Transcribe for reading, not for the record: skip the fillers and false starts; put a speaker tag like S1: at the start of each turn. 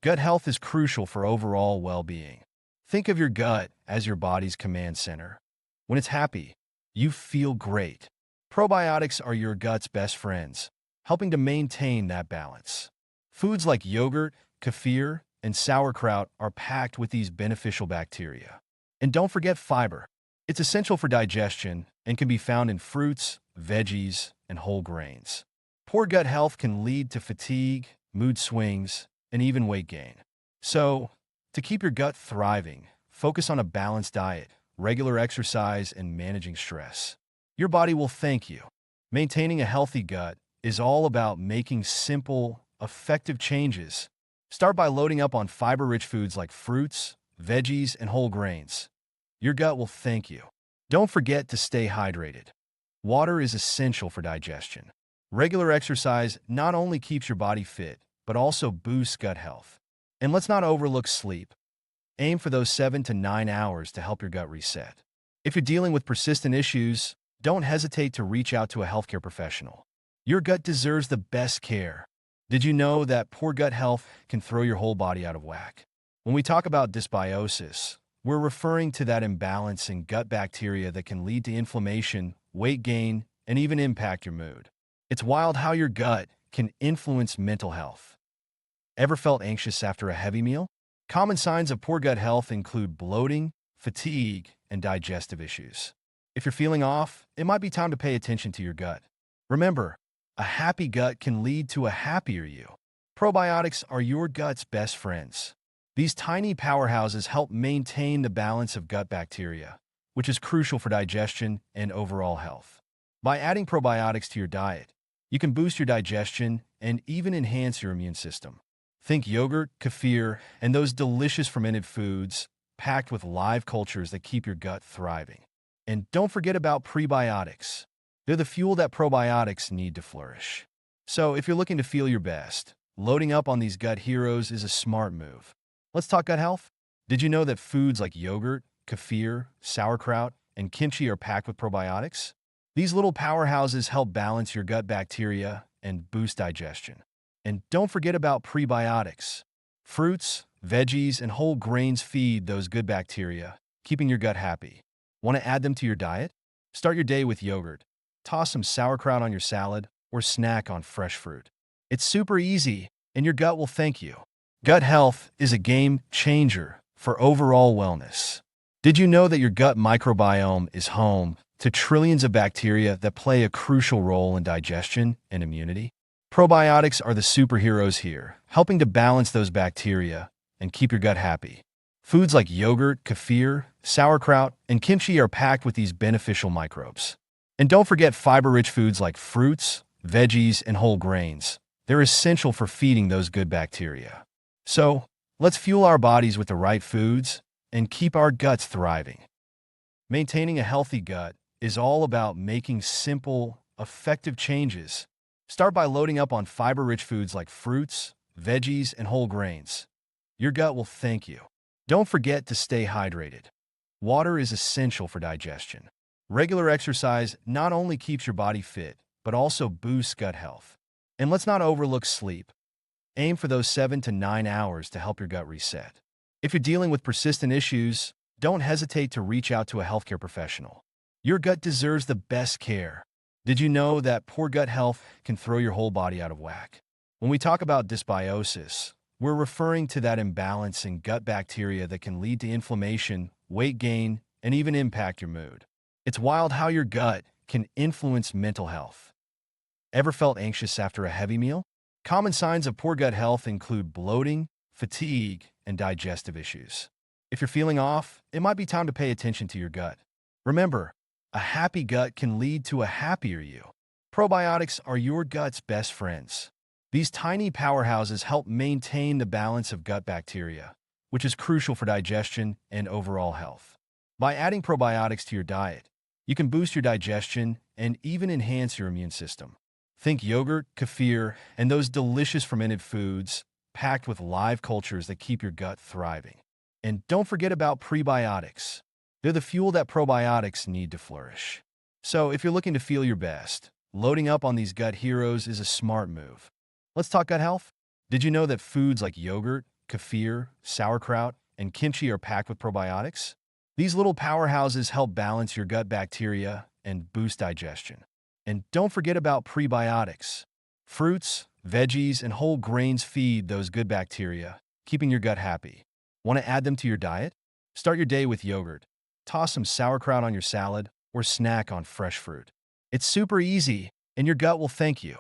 S1: Gut health is crucial for overall well-being. Think of your gut as your body's command center. When it's happy, you feel great. Probiotics are your gut's best friends, helping to maintain that balance. Foods like yogurt, kefir, and sauerkraut are packed with these beneficial bacteria. And don't forget fiber. It's essential for digestion and can be found in fruits, veggies, and whole grains. Poor gut health can lead to fatigue, mood swings, and even weight gain. So, to keep your gut thriving, focus on a balanced diet, regular exercise, and managing stress. Your body will thank you. Maintaining a healthy gut is all about making simple, effective changes. Start by loading up on fiber-rich foods like fruits, veggies, and whole grains. Your gut will thank you. Don't forget to stay hydrated. Water is essential for digestion. Regular exercise not only keeps your body fit, but also boosts gut health. And let's not overlook sleep. Aim for those 7 to 9 hours to help your gut reset. If you're dealing with persistent issues, don't hesitate to reach out to a healthcare professional. Your gut deserves the best care. Did you know that poor gut health can throw your whole body out of whack? When we talk about dysbiosis, we're referring to that imbalance in gut bacteria that can lead to inflammation, weight gain, and even impact your mood. It's wild how your gut can influence mental health. Ever felt anxious after a heavy meal? Common signs of poor gut health include bloating, fatigue, and digestive issues. If you're feeling off, it might be time to pay attention to your gut. Remember, a happy gut can lead to a happier you. Probiotics are your gut's best friends. These tiny powerhouses help maintain the balance of gut bacteria, which is crucial for digestion and overall health. By adding probiotics to your diet, you can boost your digestion and even enhance your immune system. Think yogurt, kefir, and those delicious fermented foods packed with live cultures that keep your gut thriving. And don't forget about prebiotics. They're the fuel that probiotics need to flourish. So if you're looking to feel your best, loading up on these gut heroes is a smart move. Let's talk gut health. Did you know that foods like yogurt, kefir, sauerkraut, and kimchi are packed with probiotics? These little powerhouses help balance your gut bacteria and boost digestion. And don't forget about prebiotics. Fruits, veggies, and whole grains feed those good bacteria, keeping your gut happy. Want to add them to your diet? Start your day with yogurt. Toss some sauerkraut on your salad or snack on fresh fruit. It's super easy, and your gut will thank you. Gut health is a game changer for overall wellness. Did you know that your gut microbiome is home to trillions of bacteria that play a crucial role in digestion and immunity? Probiotics are the superheroes here, helping to balance those bacteria and keep your gut happy. Foods like yogurt, kefir, sauerkraut, and kimchi are packed with these beneficial microbes. And don't forget fiber-rich foods like fruits, veggies, and whole grains. They're essential for feeding those good bacteria. So, let's fuel our bodies with the right foods and keep our guts thriving. Maintaining a healthy gut is all about making simple, effective changes. Start by loading up on fiber-rich foods like fruits, veggies, and whole grains. Your gut will thank you. Don't forget to stay hydrated. Water is essential for digestion. Regular exercise not only keeps your body fit, but also boosts gut health. And let's not overlook sleep. Aim for those 7 to 9 hours to help your gut reset. If you're dealing with persistent issues, don't hesitate to reach out to a healthcare professional. Your gut deserves the best care. Did you know that poor gut health can throw your whole body out of whack? When we talk about dysbiosis, we're referring to that imbalance in gut bacteria that can lead to inflammation, weight gain, and even impact your mood. It's wild how your gut can influence mental health. Ever felt anxious after a heavy meal? Common signs of poor gut health include bloating, fatigue, and digestive issues. If you're feeling off, it might be time to pay attention to your gut. Remember, a happy gut can lead to a happier you. Probiotics are your gut's best friends. These tiny powerhouses help maintain the balance of gut bacteria, which is crucial for digestion and overall health. By adding probiotics to your diet, you can boost your digestion and even enhance your immune system. Think yogurt, kefir, and those delicious fermented foods packed with live cultures that keep your gut thriving. And don't forget about prebiotics. They're the fuel that probiotics need to flourish. So if you're looking to feel your best, loading up on these gut heroes is a smart move. Let's talk gut health. Did you know that foods like yogurt, kefir, sauerkraut, and kimchi are packed with probiotics. These little powerhouses help balance your gut bacteria and boost digestion. And don't forget about prebiotics. Fruits, veggies, and whole grains feed those good bacteria, keeping your gut happy. Want to add them to your diet? Start your day with yogurt. Toss some sauerkraut on your salad or snack on fresh fruit. It's super easy, and your gut will thank you.